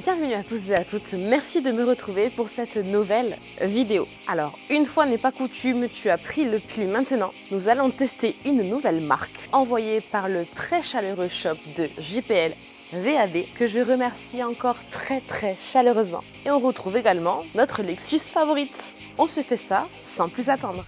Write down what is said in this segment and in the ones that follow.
Bienvenue à tous et à toutes, merci de me retrouver pour cette nouvelle vidéo. Alors, une fois n'est pas coutume, tu as pris le pli maintenant. Nous allons tester une nouvelle marque envoyée par le très chaleureux shop de JPL VAD que je remercie encore très chaleureusement. Et on retrouve également notre Lexus favorite. On se fait ça sans plus attendre.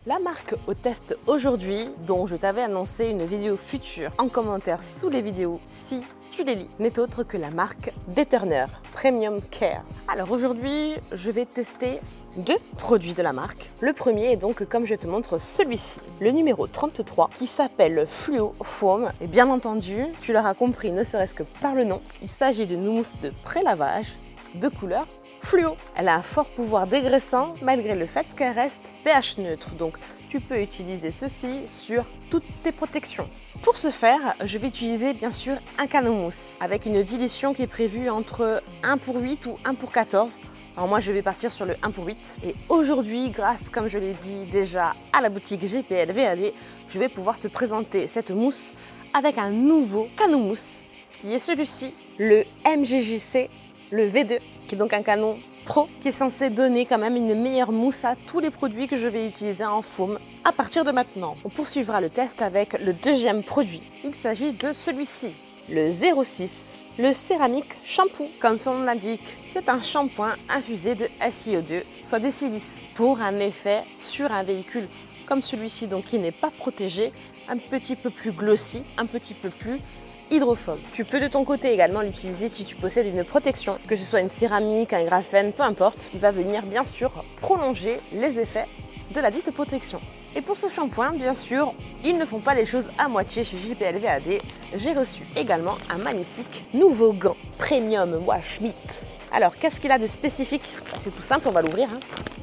La marque au test aujourd'hui, dont je t'avais annoncé une vidéo future en commentaire sous les vidéos si tu les lis, n'est autre que la marque Deterner Premium Care. Alors aujourd'hui, je vais tester deux produits de la marque. Le premier est donc, comme je te montre, celui-ci, le numéro 33, qui s'appelle Fluo Foam. Et bien entendu, tu l'auras compris, ne serait-ce que par le nom, il s'agit d'une mousse de pré-lavage de couleur fluo. Elle a un fort pouvoir dégraissant malgré le fait qu'elle reste pH neutre. Donc tu peux utiliser ceci sur toutes tes protections. Pour ce faire, je vais utiliser bien sûr un canon mousse avec une dilution qui est prévue entre 1 pour 8 ou 1 pour 14. Alors moi je vais partir sur le 1 pour 8 et aujourd'hui, grâce comme je l'ai dit déjà à la boutique JPL VAD, je vais pouvoir te présenter cette mousse avec un nouveau canon mousse qui est celui-ci, le MGJC le V2, qui est donc un canon pro qui est censé donner quand même une meilleure mousse à tous les produits que je vais utiliser en foam à partir de maintenant. On poursuivra le test avec le deuxième produit. Il s'agit de celui-ci, le 06, le céramique shampoo. Comme son nom l'indique, c'est un shampoing infusé de SiO2, soit des silices, pour un effet sur un véhicule comme celui-ci, donc qui n'est pas protégé, un petit peu plus glossy, un petit peu plus hydrophobe. Tu peux de ton côté également l'utiliser si tu possèdes une protection, que ce soit une céramique, un graphène, peu importe. Il va venir bien sûr prolonger les effets de la dite protection. Et pour ce shampoing, bien sûr, ils ne font pas les choses à moitié chez JPL VAD. J'ai reçu également un magnifique nouveau gant Premium Wash Mitt. Alors, qu'est-ce qu'il a de spécifique? C'est tout simple, on va l'ouvrir.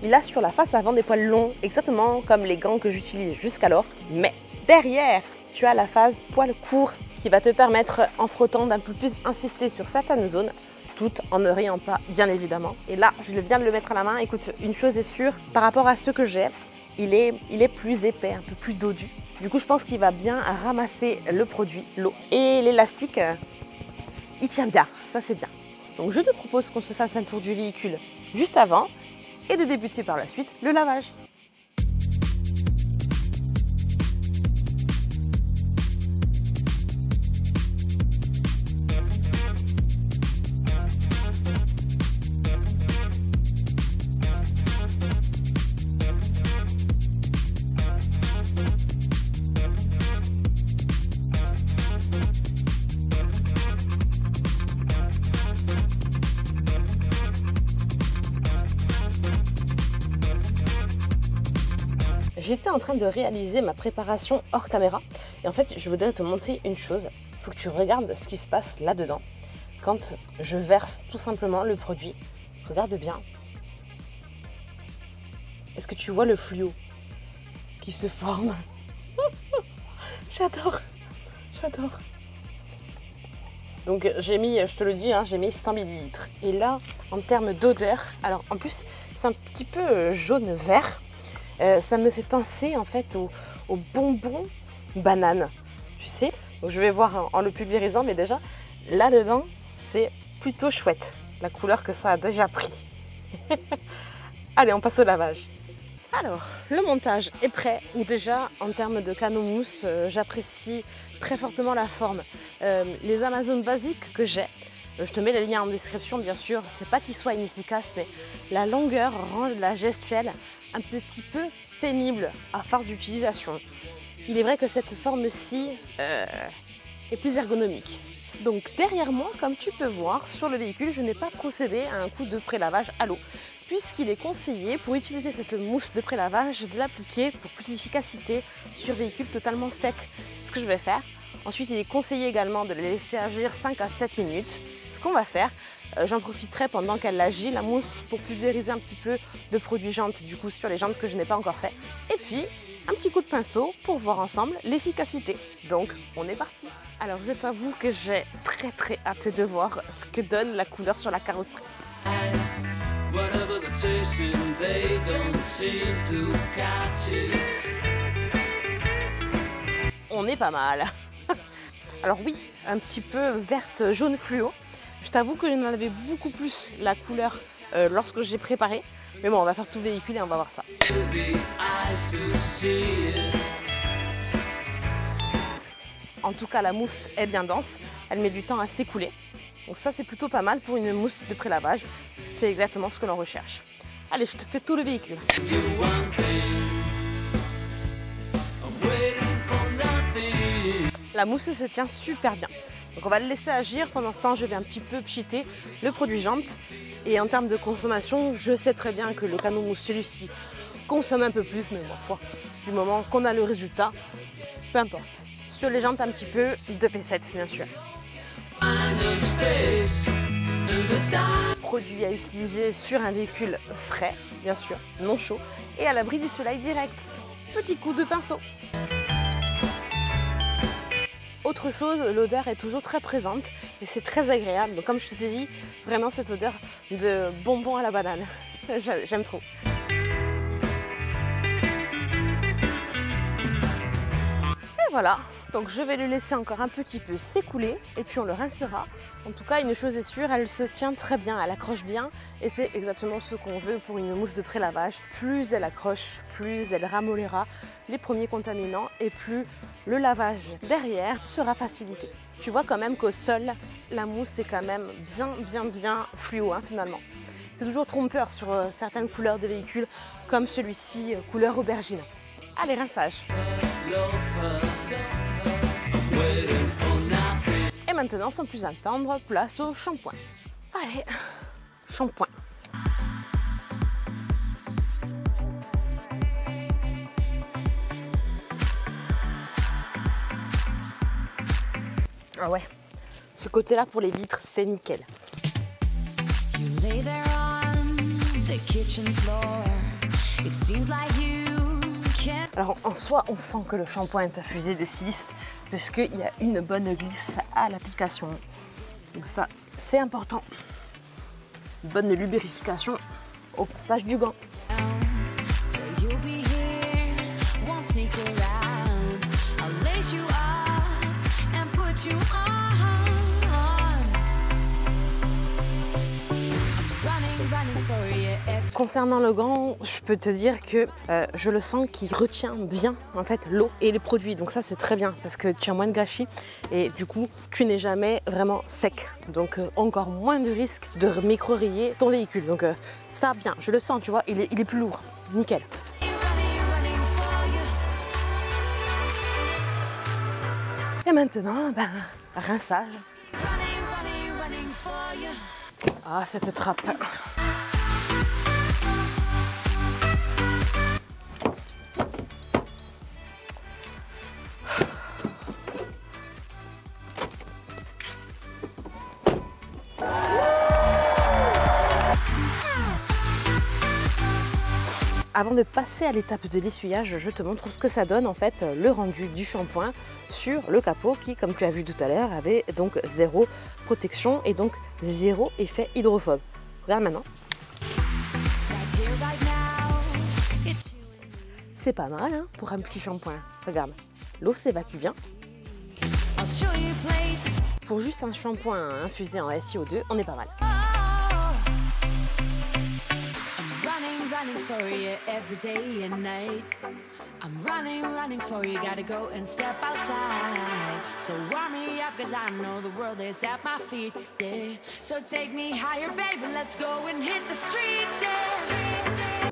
Il a sur la face avant des poils longs, exactement comme les gants que j'utilise jusqu'alors. Mais derrière, tu as la phase poils courts qui va te permettre, en frottant, d'un peu plus insister sur certaines zones, tout en ne riant pas, bien évidemment. Et là, je viens de le mettre à la main. Écoute, une chose est sûre, par rapport à ce que j'ai, il est plus épais, un peu plus dodu. Du coup, je pense qu'il va bien ramasser le produit, l'eau. Et l'élastique, il tient bien, ça c'est bien. Donc je te propose qu'on se fasse un tour du véhicule juste avant et de débuter par la suite le lavage. J'étais en train de réaliser ma préparation hors caméra et en fait je voudrais te montrer une chose. Il faut que tu regardes ce qui se passe là-dedans quand je verse tout simplement le produit. Regarde bien. Est-ce que tu vois le fluo qui se forme? J'adore, j'adore. Donc j'ai mis, je te le dis, j'ai mis 100 ml. Et là, en termes d'odeur, alors en plus c'est un petit peu jaune-vert. Ça me fait penser en fait aux bonbons banane, tu sais. Donc, je vais voir en le pulvérisant, mais déjà là-dedans c'est plutôt chouette, la couleur que ça a déjà pris. Allez, on passe au lavage. Alors, le montage est prêt. Déjà, en termes de canon mousse, j'apprécie très fortement la forme. Les Amazon basiques que j'ai, je te mets les liens en description bien sûr, c'est pas qu'ils soient inefficaces, mais la longueur rend la gestuelle un petit peu pénible à force d'utilisation. Il est vrai que cette forme-ci est plus ergonomique. Donc derrière moi, comme tu peux voir sur le véhicule, je n'ai pas procédé à un coup de pré-lavage à l'eau, puisqu'il est conseillé pour utiliser cette mousse de pré-lavage de l'appliquer pour plus d'efficacité sur véhicule totalement sec. Ce que je vais faire. Ensuite, il est conseillé également de le laisser agir 5 à 7 minutes. Ce qu'on va faire, j'en profiterai pendant qu'elle agit, la mousse, pour pulvériser un petit peu de produit jantes, du coup sur les jantes que je n'ai pas encore fait. Et puis, un petit coup de pinceau pour voir ensemble l'efficacité. Donc, on est parti. Alors, je t'avoue que j'ai très hâte de voir ce que donne la couleur sur la carrosserie. On est pas mal. Alors oui, un petit peu verte jaune fluo. Je t'avoue que j'en avais beaucoup plus la couleur lorsque j'ai préparé. Mais bon, on va faire tout véhicule et on va voir ça. En tout cas, la mousse est bien dense. Elle met du temps à s'écouler. Donc ça, c'est plutôt pas mal pour une mousse de prélavage. C'est exactement ce que l'on recherche. Allez, je te fais tout le véhicule. La mousse se tient super bien. Donc on va le laisser agir. Pendant ce temps, je vais un petit peu pchiter le produit jante. Et en termes de consommation, je sais très bien que le canot mousse, celui-ci, consomme un peu plus. Mais bon, du moment qu'on a le résultat, peu importe. Sur les jantes, un petit peu de P7, bien sûr. Produit à utiliser sur un véhicule frais, bien sûr, non chaud, et à l'abri du soleil direct. Petit coup de pinceau. Autre chose, l'odeur est toujours très présente et c'est très agréable. Donc comme je te dis, vraiment cette odeur de bonbon à la banane. J'aime trop. Et voilà, donc je vais le laisser encore un petit peu s'écouler et puis on le rincera. En tout cas, une chose est sûre, elle se tient très bien, elle accroche bien et c'est exactement ce qu'on veut pour une mousse de prélavage. Plus elle accroche, plus elle ramollira les premiers contaminants et plus le lavage derrière sera facilité. Tu vois quand même qu'au sol, la mousse est quand même bien fluo finalement. C'est toujours trompeur sur certaines couleurs de véhicules comme celui-ci, couleur aubergine. Allez, rinçage. Et maintenant, sans plus attendre, place au shampoing. Allez, shampoing. Ah ouais, ce côté-là pour les vitres, c'est nickel. Alors en soi, on sent que le shampoing est infusé de silice parce qu'il y a une bonne glisse à l'application. Donc ça, c'est important. Une bonne lubrification au passage du gant. Concernant le gant, je peux te dire que je le sens qu'il retient bien en fait l'eau et les produits. Donc ça c'est très bien parce que tu as moins de gâchis et du coup tu n'es jamais vraiment sec. Donc encore moins de risque de micro-rayer ton véhicule. Donc ça bien, je le sens, tu vois, il est plus lourd. Nickel. Et maintenant, ben, rinçage. Ah, cette trappe. Avant de passer à l'étape de l'essuyage, je te montre ce que ça donne en fait le rendu du shampoing sur le capot qui, comme tu as vu tout à l'heure, avait donc zéro protection et donc zéro effet hydrophobe. Regarde maintenant. C'est pas mal hein, pour un petit shampoing. Regarde, l'eau s'évacue bien. Pour juste un shampoing infusé en SiO2, on est pas mal. Running for you every day and night. I'm running for you, gotta go and step outside. So warm me up, cause I know the world is at my feet, yeah. So take me higher, baby, let's go and hit the streets, yeah.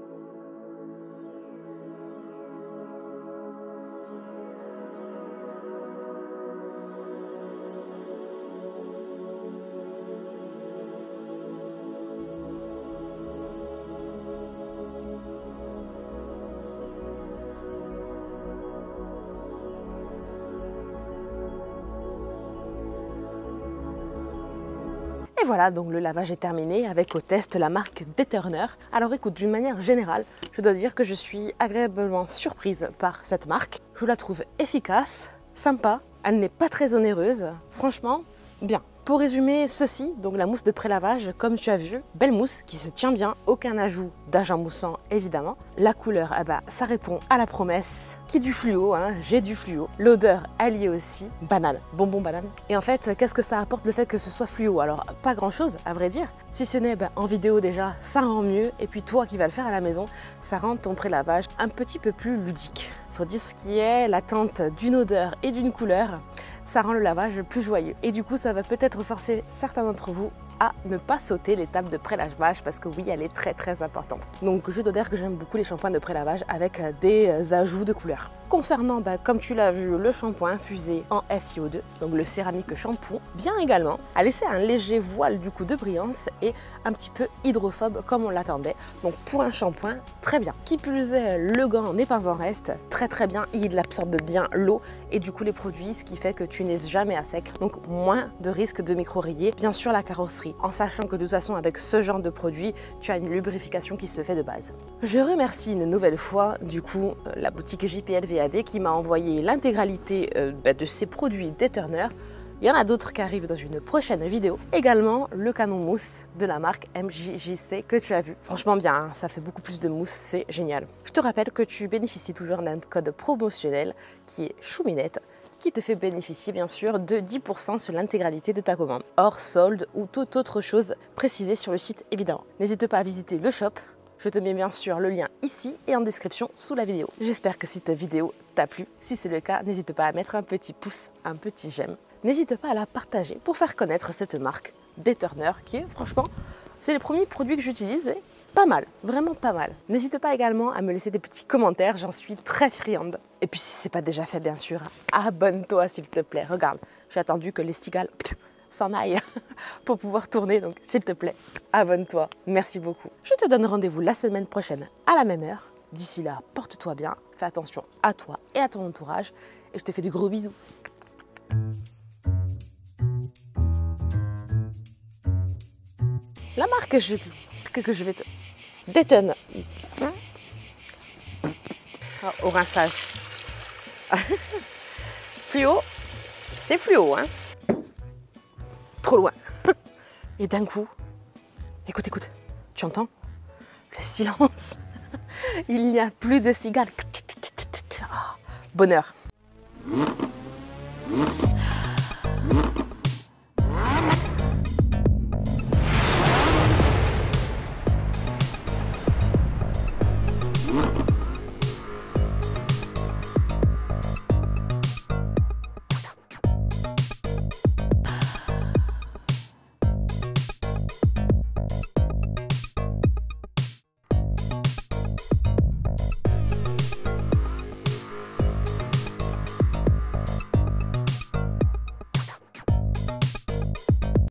Et voilà, donc le lavage est terminé avec au test la marque Deterner. Alors écoute, d'une manière générale, je dois dire que je suis agréablement surprise par cette marque. Je la trouve efficace, sympa, elle n'est pas très onéreuse, franchement, bien. Pour résumer ceci, donc la mousse de pré-lavage, comme tu as vu, belle mousse qui se tient bien, aucun ajout d'agent moussant évidemment. La couleur, eh ben, ça répond à la promesse. Qui du fluo, hein, j'ai du fluo. L'odeur, elle y est aussi, banane, bonbon banane. Et en fait, qu'est-ce que ça apporte le fait que ce soit fluo? Alors, pas grand chose à vrai dire. Si ce n'est en vidéo déjà, ça rend mieux. Et puis toi qui vas le faire à la maison, ça rend ton pré-lavage un petit peu plus ludique. Faut dire ce qui est, l'attente d'une odeur et d'une couleur, ça rend le lavage plus joyeux. Et du coup, ça va peut-être forcer certains d'entre vous à ne pas sauter l'étape de pré-lavage parce que oui, elle est très importante. Donc je dois dire que j'aime beaucoup les shampoings de pré-lavage avec des ajouts de couleurs. Concernant, comme tu l'as vu, le shampoing infusé en SiO2, donc le céramique shampoing, bien également à laisser un léger voile du coup de brillance et un petit peu hydrophobe comme on l'attendait. Donc pour un shampoing, très bien. Qui plus est, le gant n'est pas en reste, très bien, il absorbe bien l'eau et du coup les produits, ce qui fait que tu n'es jamais à sec, donc moins de risque de micro-rayés. Bien sûr la carrosserie, en sachant que de toute façon avec ce genre de produit, tu as une lubrification qui se fait de base. Je remercie une nouvelle fois du coup la boutique JPL VAD qui m'a envoyé l'intégralité de ces produits déturneurs. Il y en a d'autres qui arrivent dans une prochaine vidéo. Également le canon mousse de la marque MJJC que tu as vu. Franchement bien, hein, ça fait beaucoup plus de mousse, c'est génial. Je te rappelle que tu bénéficies toujours d'un code promotionnel qui est Chouminette, qui te fait bénéficier bien sûr de 10% sur l'intégralité de ta commande, hors solde ou toute autre chose précisée sur le site évidemment. N'hésite pas à visiter le shop. Je te mets bien sûr le lien ici et en description sous la vidéo. J'espère que cette vidéo t'a plu. Si c'est le cas, n'hésite pas à mettre un petit pouce, un petit j'aime. N'hésite pas à la partager pour faire connaître cette marque déturneur qui est franchement, c'est le premier produit que j'utilise et pas mal, vraiment pas mal. N'hésite pas également à me laisser des petits commentaires, j'en suis très friande. Et puis si ce n'est pas déjà fait bien sûr, abonne-toi s'il te plaît. Regarde, j'ai attendu que les cigales s'en aillent pour pouvoir tourner, donc s'il te plaît, abonne-toi. Merci beaucoup. Je te donne rendez-vous la semaine prochaine à la même heure. D'ici là, porte-toi bien, fais attention à toi et à ton entourage et je te fais de gros bisous. La marque que je vais te... Détonne. Au rinçage. Fluo, c'est fluo, hein. Trop loin. Et d'un coup, écoute, tu entends le silence. Il n'y a plus de cigales. Bonheur.